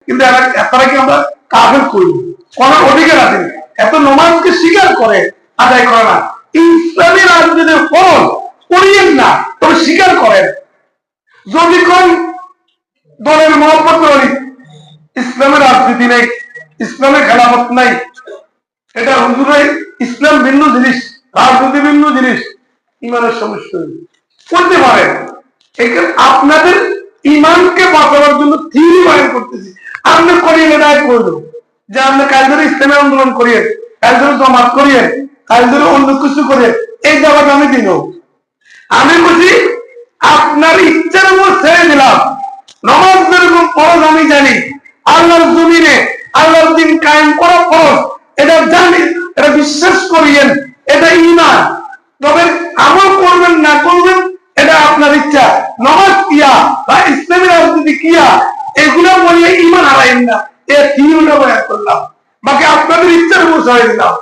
কিন্তু তারা কি আমরা কাফের করি, কোন অধিকার আছে? এত নমাজকে স্বীকার করে আদায় করে না। ইসলামী রাজনীতির ফল করিয়েন না, তবে স্বীকার করেন। যদি কোন দলের মহব্বত করি, ইসলামের রাজনীতি নেই, ইসলামের খেলাফত নাই, এটা হুজুরে ইসলাম ভিন্ন জিনিস, রাজনীতি ভিন্ন জিনিস, ইমানের সমস্যা করতে পারেন। এখানে আপনাদের ইমানকে বাঁচানোর জন্য থিওরি বয়ান করতেছি। আপনি করিয়ে এটাই করলো যে আপনি কাল ধরে ইসলামী আন্দোলন করিয়ে, কাল ধরে জমাত করিয়ে, কাল ধরে অন্য কিছু করে, এই জবাব আমি দিল। আমি বুঝি আপনার ইচ্ছার উপর ছেড়ে দিলাম। নমাজ যেরকম ফরজ আমি জানি, আল্লাহর জমিনে আল্লাহর দিন কায়েম করা ফরজ, এটা জানি, এটা বিশ্বাস করিয়েন, এটা ঈমান। তবে আমল করবেন না করবেন এটা আপনার ইচ্ছা। নমাজ কিয়া বা ইসলামী রাজনীতি কিয়া এগুলো বলিয়ে ঈমান হারাইন না, এ থিওরিটা বয়ান করলাম, বাকি আপনাদের ইচ্ছার উপর ছেড়ে দিলাম।